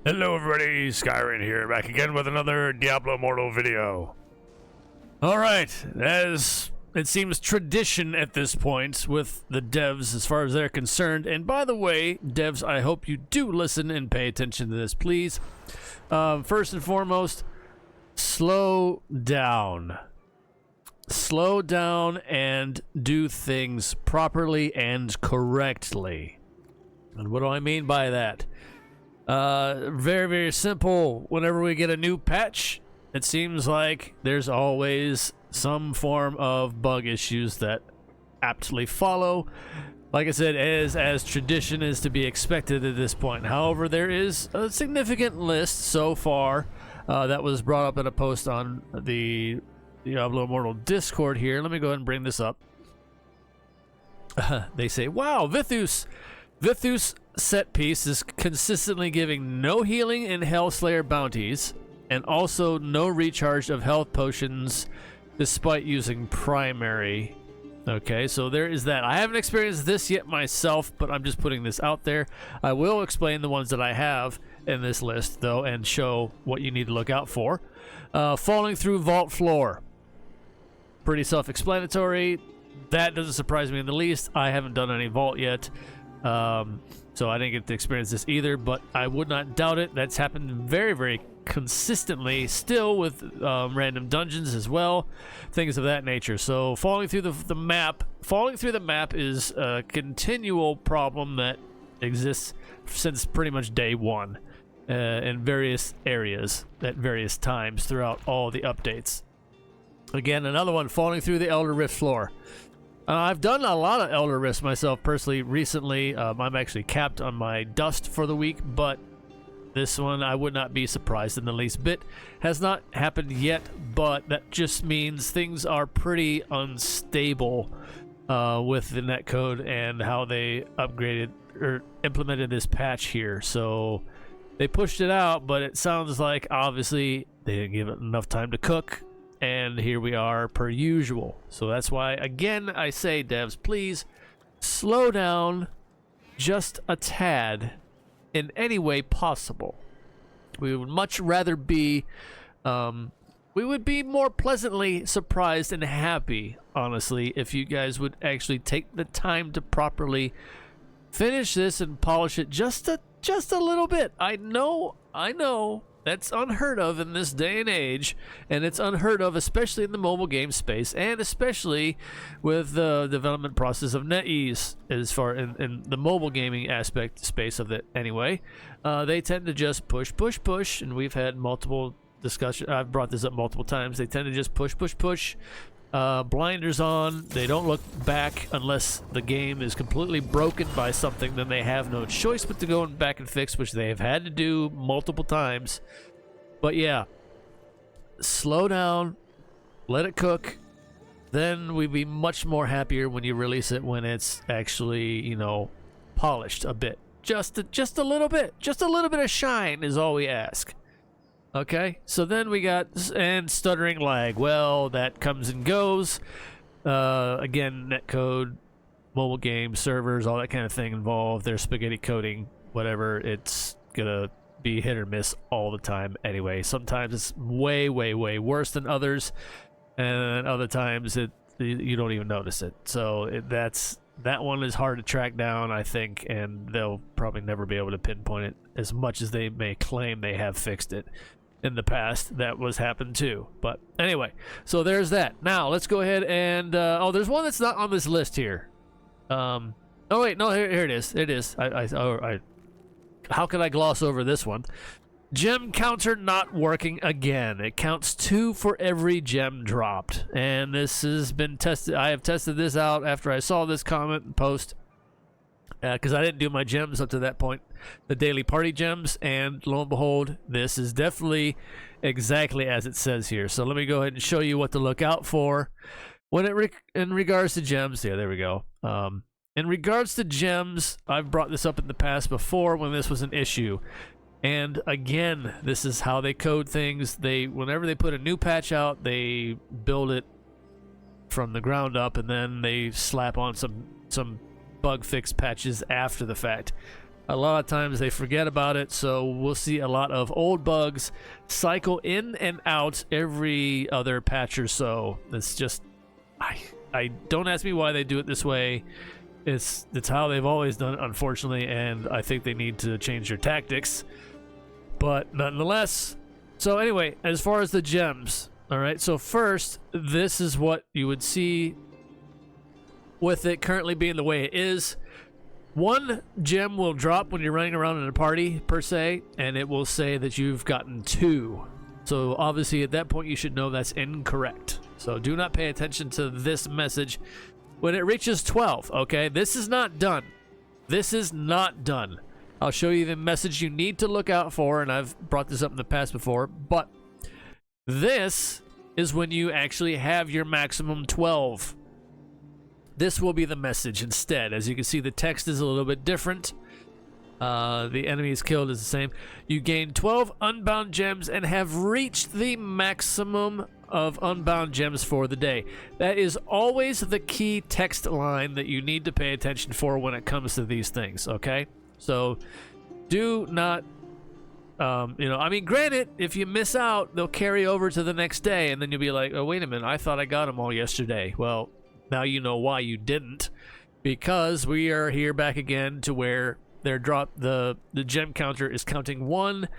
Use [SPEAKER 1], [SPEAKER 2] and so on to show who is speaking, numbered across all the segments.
[SPEAKER 1] Hello everybody, Skyrim here, back again with another Diablo Immortal video. Alright, as it seems tradition at this point with the devs as far as they're concerned, and by the way, devs, I hope you do listen and pay attention to this, please. First and foremost, slow down. Slow down and do things properly and correctly. And what do I mean by that? Very, very simple. Whenever we get a new patch, it seems like there's always some form of bug issues that aptly follow. Like I said, as tradition is to be expected at this point. However, there is a significant list so far that was brought up in a post on the Diablo Immortal Discord here. Let me go ahead and bring this up. They say, wow, Vithus set piece is consistently giving no healing and Hellslayer bounties, and also no recharge of health potions despite using primary. Okay, so there is that. I haven't experienced this yet myself, but I'm just putting this out there. I will explain the ones that I have in this list, though, and show what you need to look out for. Falling through vault floor. Pretty self-explanatory. That doesn't surprise me in the least. I haven't done any vault yet. So I didn't get to experience this either, but I would not doubt it. That's happened very, very consistently still with random dungeons as well, things of that nature. So falling through the map is a continual problem that exists since pretty much day one in various areas at various times throughout all the updates. Again, another one, falling through the Elder Rift floor. I've done a lot of Elder Rifts myself personally recently. I'm actually capped on my dust for the week, but this one I would not be surprised in the least bit. Has not happened yet, but that just means things are pretty unstable with the netcode and how they upgraded or implemented this patch here. So they pushed it out, but it sounds like obviously they didn't give it enough time to cook. And here we are per usual. So that's why, again, I say, devs, please slow down just a tad in any way possible. We would much rather be, we would be more pleasantly surprised and happy, honestly, if you guys would actually take the time to properly finish this and polish it just a little bit. I know. That's unheard of in this day and age, and it's unheard of especially in the mobile game space, and especially with the development process of NetEase as far in the mobile gaming aspect space of it anyway. They tend to just push, and we've had multiple discussions. I've brought this up multiple times. They tend to just push. Blinders on. They don't look back unless the game is completely broken by something. Then they have no choice but to go back and fix, which they have had to do multiple times. But yeah, slow down, let it cook. Then we'd be much more happier when you release it when it's actually, polished a bit. Just a little bit. Just a little bit of shine is all we ask. Okay, so then we got, and stuttering lag. Well, that comes and goes. Again, netcode, mobile game, servers, all that kind of thing involved. There's spaghetti coding, whatever. It's gonna be hit or miss all the time anyway. Sometimes it's way, way, way worse than others, and other times you don't even notice it. So that one is hard to track down, I think, and they'll probably never be able to pinpoint it as much as they may claim they have fixed it. In the past, that was happened too. But anyway, so there's that. Now let's go ahead and there's one that's not on this list here. Oh wait, no, here it is. It is. How could I gloss over this one? Gem counter not working again. It counts 2 for every gem dropped, and this has been tested. I have tested this out after I saw this comment and post. Because I didn't do my gems up to that point, the daily party gems, and lo and behold, this is definitely exactly as it says here. So let me go ahead and show you what to look out for when in regards to gems. Yeah, there we go. In regards to gems, I've brought this up in the past before when this was an issue. And again, this is how they code things. Whenever they put a new patch out, they build it from the ground up, and then they slap on some bug fix patches after the fact. A lot of times they forget about it, so we'll see a lot of old bugs cycle in and out every other patch or so. It's just, I don't ask me why they do it this way. It's how they've always done it, unfortunately, and I think they need to change their tactics. But nonetheless, so anyway, as far as the gems, all right, so first, this is what you would see with it currently being the way it is. One gem will drop when you're running around in a party, per se, and it will say that you've gotten 2. So obviously at that point you should know that's incorrect. So do not pay attention to this message when it reaches 12, okay? This is not done. This is not done. I'll show you the message you need to look out for, and I've brought this up in the past before, but this is when you actually have your maximum 12. This will be the message instead. As you can see, the text is a little bit different. The enemies killed is the same. You gain 12 unbound gems and have reached the maximum of unbound gems for the day. That is always the key text line that you need to pay attention for when it comes to these things, okay? So do not, I mean, granted, if you miss out, they'll carry over to the next day, and then you'll be like, oh, wait a minute, I thought I got them all yesterday. Well, now you know why you didn't, because we are here back again to where they're the gem counter is counting 1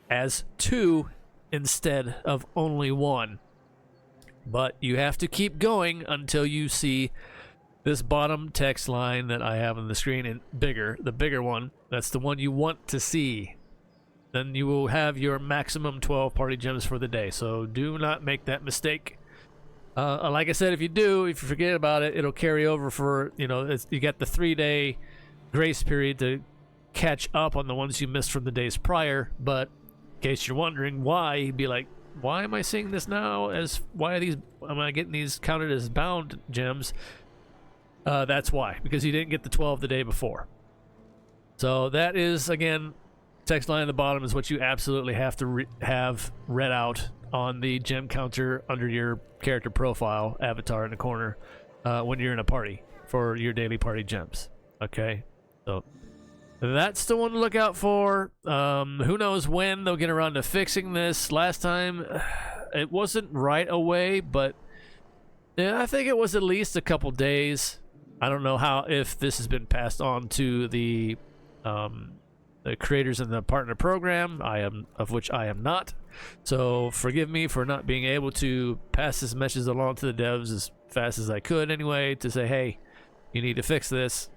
[SPEAKER 1] as 2 instead of only 1. But you have to keep going until you see this bottom text line that I have on the screen in bigger, the bigger one. That's the one you want to see. Then you will have your maximum 12 party gems for the day. So do not make that mistake. Like I said, if you forget about it, it'll carry over for, you got the 3-day grace period to catch up on the ones you missed from the days prior. But in case you're wondering why, you'd be like, why am I seeing this now? Am I getting these counted as bound gems? That's why, because you didn't get the 12 the day before. So that is, again, text line at the bottom is what you absolutely have to have read out on the gem counter under your character profile avatar in the corner when you're in a party for your daily party gems. Okay, so that's the one to look out for. Who knows when they'll get around to fixing this. Last time it wasn't right away, but yeah, I think it was at least a couple days. I don't know if this has been passed on to the creators in the partner program, of which I am not. So forgive me for not being able to pass this message along to the devs as fast as I could anyway, to say, hey, you need to fix this.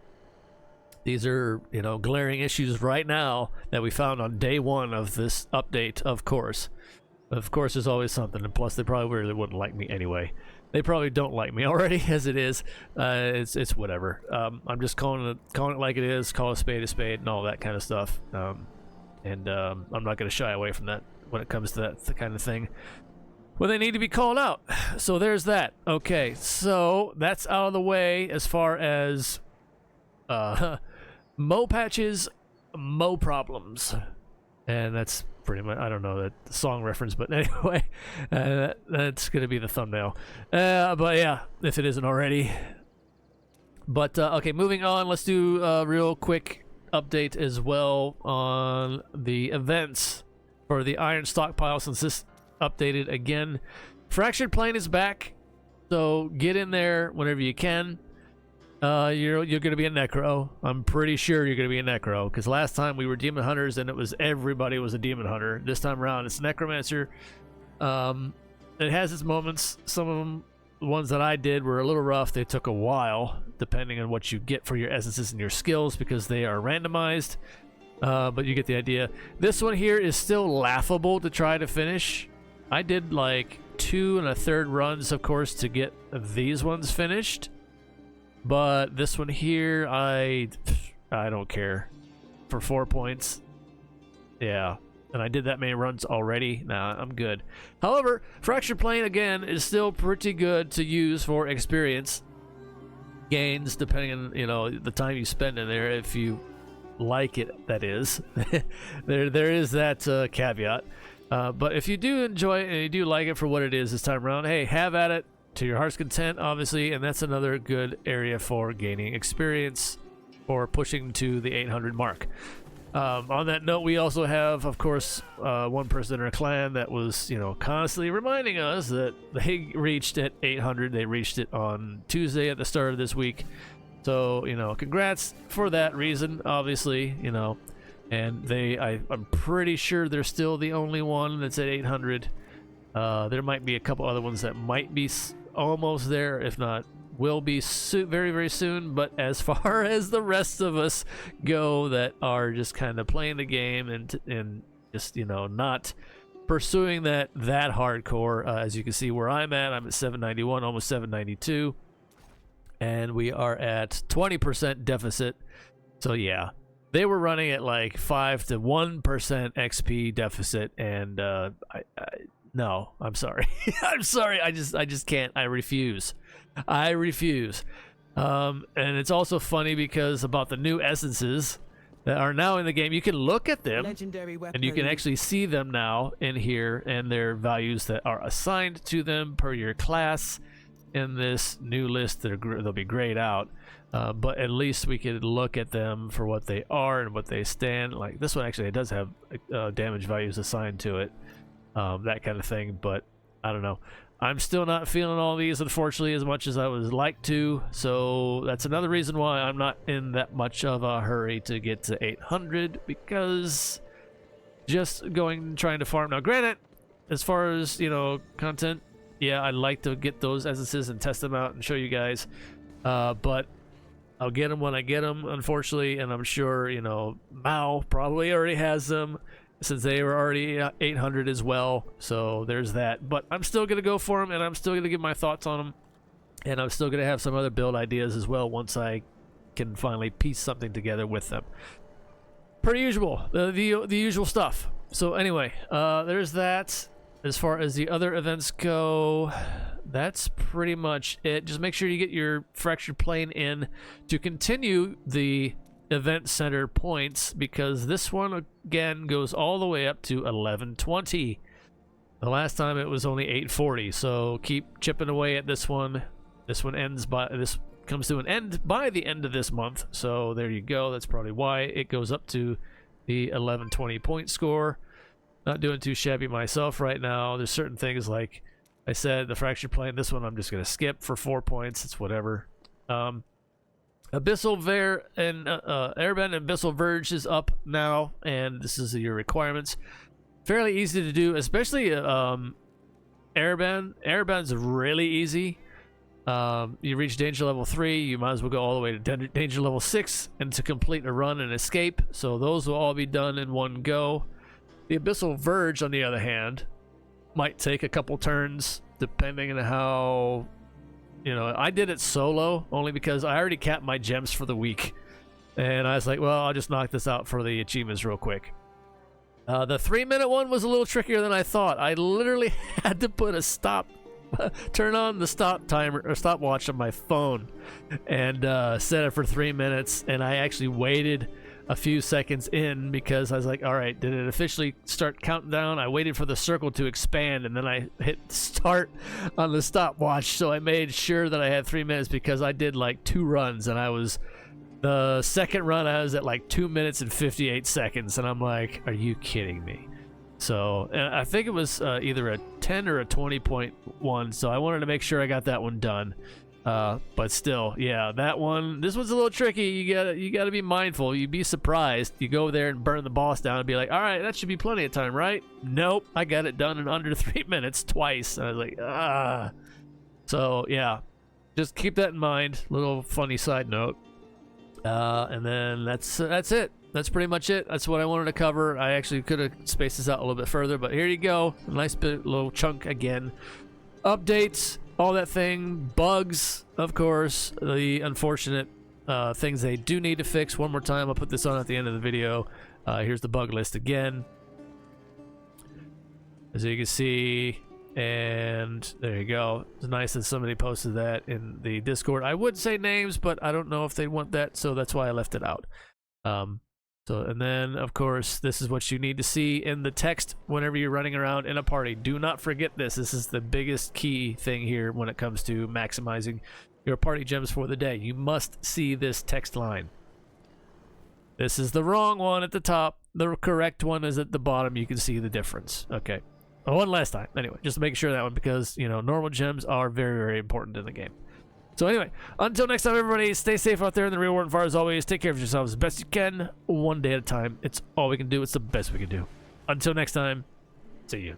[SPEAKER 1] These are, glaring issues right now that we found on day 1 of this update, of course. Of course, there's always something, and plus they probably really wouldn't like me anyway. They probably don't like me already as it is. It's whatever. I'm just calling it like it is, call a spade, and all that kind of stuff. I'm not going to shy away from that when it comes to that kind of thing. Well, they need to be called out. So there's that. Okay, so that's out of the way as far as Mo patches, Mo problems. And that's pretty much, I don't know that song reference, but anyway, that's going to be the thumbnail. But yeah, if it isn't already. But okay, moving on, let's do a real quick update as well on the events for the Iron Stockpile, since this updated again. Fractured Plane is back, so get in there whenever you can. You're going to be a Necro. I'm pretty sure you're going to be a Necro, because last time we were Demon Hunters and everybody was a Demon Hunter. This time around it's Necromancer. It has its moments. Some of them, the ones that I did, were a little rough. They took a while, depending on what you get for your essences and your skills, because they are randomized. But you get the idea. This one here is still laughable to try to finish. I did like 2 1/3 runs, of course, to get these ones finished. But this one here, I don't care. For 4 points. Yeah. And I did that many runs already. Nah, I'm good. However, Fractured Plane, again, is still pretty good to use for experience gains, depending on, the time you spend in there, if you like it, that is. there is that caveat. But if you do enjoy it and you do like it for what it is this time around, hey, have at it to your heart's content, obviously, and that's another good area for gaining experience. or pushing to the 800 mark. On that note, we also have, of course, one person in our clan that was, constantly reminding us that they reached at 800. They reached it on Tuesday at the start of this week. So, congrats for that reason, obviously, And I'm pretty sure they're still the only one that's at 800. There might be a couple other ones that might be almost there, if not will be very, very soon. But as far as the rest of us go that are just kind of playing the game and just, not pursuing that hardcore, as you can see where I'm at 791, almost 792. And we are at 20% deficit. So yeah, they were running at like 5 to 1% XP deficit. And no, I'm sorry. I'm sorry. I just can't. I refuse. And it's also funny because about the new essences that are now in the game, you can look at them and you can actually see them now in here and their values that are assigned to them per your class in this new list. They'll be grayed out, but at least we can look at them for what they are and what they stand. Like this one actually, it does have damage values assigned to it, that kind of thing, but I don't know. I'm still not feeling all these, unfortunately, as much as I would like to. So that's another reason why I'm not in that much of a hurry to get to 800, because just trying to farm. Now, granted, as far as, content, yeah, I'd like to get those essences and test them out and show you guys. But I'll get them when I get them, unfortunately. And I'm sure, Mao probably already has them, since they were already 800 as well. So there's that. But I'm still going to go for them, and I'm still going to give my thoughts on them. And I'm still going to have some other build ideas as well once I can finally piece something together with them. Per usual, the usual stuff. So anyway, there's that. As far as the other events go, that's pretty much it. Just make sure you get your fractured plane in to continue the event center points, because this one again goes all the way up to 1120. The last time it was only 840, so keep chipping away at this one. This comes to an end by the end of this month, so there you go. That's probably why it goes up to the 1120 point score. Not doing too shabby myself right now. There's certain things, like I said, the fractured plane, this one I'm just going to skip for 4 points. It's whatever. Abyssal Verge and Airbend and Abyssal Verge is up now, and this is your requirements. Fairly easy to do, especially Airbend. Airbend's really easy. You reach danger level 3, you might as well go all the way to danger level 6 and to complete a run and escape. So those will all be done in one go. The Abyssal Verge, on the other hand, might take a couple turns depending on how... I did it solo only because I already capped my gems for the week. And I was like, well, I'll just knock this out for the achievements real quick. The 3-minute one was a little trickier than I thought. I literally had to put turn on the stop timer or stopwatch on my phone and set it for 3 minutes. And I actually waited a few seconds in because I was like, all right, did it officially start counting down? I waited for the circle to expand, and then I hit start on the stopwatch. So I made sure that I had 3 minutes, because I did like 2 runs, and the second run I was at like 2 minutes and 58 seconds, and I'm like, are you kidding me? So, and I think it was either a 10 or a 20 point one, so I wanted to make sure I got that one done. But still, yeah, this one's a little tricky. You gotta be mindful. You'd be surprised. You go there and burn the boss down and be like, all right, that should be plenty of time, right? Nope, I got it done in under 3 minutes twice. And I was like, ah. So yeah, just keep that in mind. Little funny side note. And then that's it. That's pretty much it. That's what I wanted to cover. I actually could have spaced this out a little bit further, but here you go. A nice little chunk again. Updates. All that thing, bugs, of course, the unfortunate things they do need to fix. One more time, I'll put this on at the end of the video. Here's the bug list again. As you can see, and there you go. It's nice that somebody posted that in the Discord. I would say names, but I don't know if they want that, so that's why I left it out. And then, of course, this is what you need to see in the text whenever you're running around in a party. Do not forget this. This is the biggest key thing here when it comes to maximizing your party gems for the day. You must see this text line. This is the wrong one at the top. The correct one is at the bottom. You can see the difference. Okay. One last time. Anyway, just to make sure that one, because, you know, normal gems are very, very important in the game. So anyway, until next time, everybody, stay safe out there in the real world. And far as always, take care of yourselves as best you can, one day at a time. It's all we can do. It's the best we can do. Until next time, see you.